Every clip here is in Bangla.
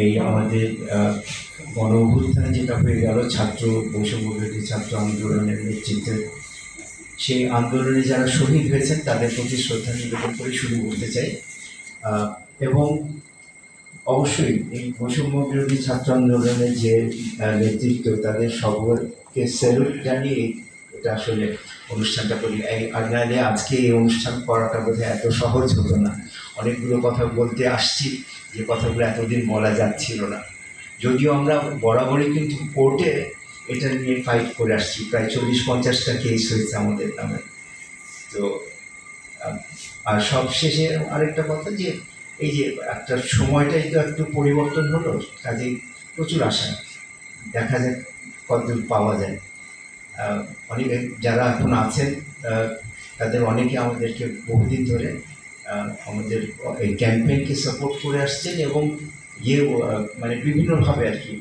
এই আমাদের গণ অভ্যুত্থান যেটা হয়ে গেল ছাত্র বৈষম্যবিরোধী ছাত্র আন্দোলনের নেতৃত্বে, সেই আন্দোলনে যারা শহীদ হয়েছেন তাদের প্রতি শ্রদ্ধা নিবেদন করে শুরু করতে চাই। এবং অবশ্যই এই বৈষম্য বিরোধী ছাত্র আন্দোলনের যে নেতৃত্ব, তাদের সকলকে স্যালুট জানিয়ে এটা আসলে অনুষ্ঠানটা করি। আর নাহলে আজকে এই অনুষ্ঠান করাটা বোধহয় এত সহজ হতো না। অনেকগুলো কথা বলতে আসছি যে কথাগুলো এতদিন বলা যাচ্ছিল না, যদিও আমরা বরাবরই কিন্তু কোর্টে এটা নিয়ে ফাইট করে আসছি। প্রায় 40-50টা কেস হয়েছে আমাদের নামে। তো আর সবশেষে আরেকটা কথা, যে এই যে একটা সময়টাই তো একটু পরিবর্তন হলো, কাজেই প্রচুর আশা, দেখা যাক কতদূর পাওয়া যায়। অনেকে যারা এখন আছেন তাদের অনেকে আমাদেরকে বহুদিন ধরে আমাদের এই ক্যাম্পেইনকে সাপোর্ট করে আসছেন, এবং মানে বিভিন্নভাবে আর কি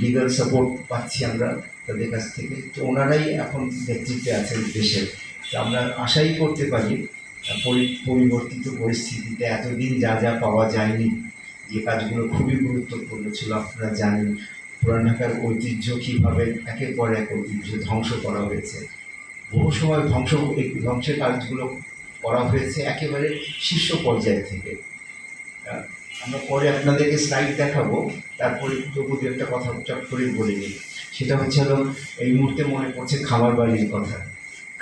লিগাল সাপোর্ট পাচ্ছি আমরা তাদের কাছ থেকে। তো ওনারাই এখন নেতৃত্বে আছেন দেশের। তো আমরা আশাই করতে পারি পরিবর্তিত পরিস্থিতিতে এতদিন যা যা পাওয়া যায়নি, যে কাজগুলো খুবই গুরুত্বপূর্ণ ছিল। আপনারা জানেন পুরান ঢাকার ঐতিহ্য কীভাবে একের পর এক ঐতিহ্য ধ্বংস করা হয়েছে। বহু সময় ধ্বংসের কাজগুলো করা হয়েছে একেবারে শীর্ষ পর্যায় থেকে। আমরা পরে আপনাদেরকে স্লাইড দেখাবো, তারপরে তবু দু একটা কথা চট করে বলে নিই। সেটা হচ্ছে হলো, এই মুহূর্তে মনে পড়ছে খামার বাড়ির কথা।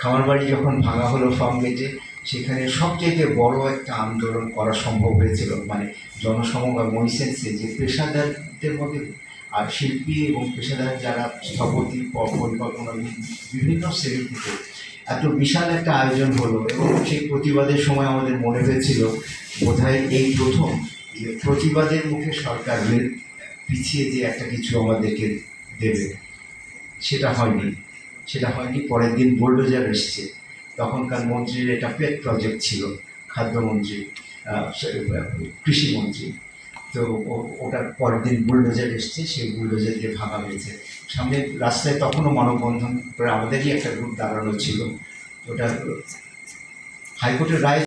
খামার বাড়ি যখন ভাঙা হলো ফার্ম গেটে, সেখানে সবচেয়ে বড় একটা আন্দোলন করা সম্ভব হয়েছিল, মানে জনসমাগম মরিসেন্সে যে পেশাদারদের মধ্যে আর শিল্পী এবং পেশাদার যারা স্থপতি পরিকল্পনা বিভিন্ন শ্রেণী থেকে এত বিশাল একটা আয়োজন হলো। এবং সেই প্রতিবাদের সময় আমাদের মনে হয়েছিল বোধহয় এই প্রথম যে প্রতিবাদের মুখে সরকার পিছিয়ে যে একটা কিছু আমাদেরকে দেবে, সেটা হয়নি। পরের দিন বুলডোজার এসছে। তখনকার মন্ত্রীর এটা পেট প্রজেক্ট ছিল, খাদ্যমন্ত্রী, কৃষিমন্ত্রী। তো ওটার পরের দিন বুলডোজার এসছে, সেই বুলডোজার দিয়ে ভাঙা হয়েছে। সামনে রাস্তায় তখনও মানববন্ধন করে আমাদেরই একটা গ্রুপ দাঁড়ানো ছিল। ওটা হাইকোর্টের রায়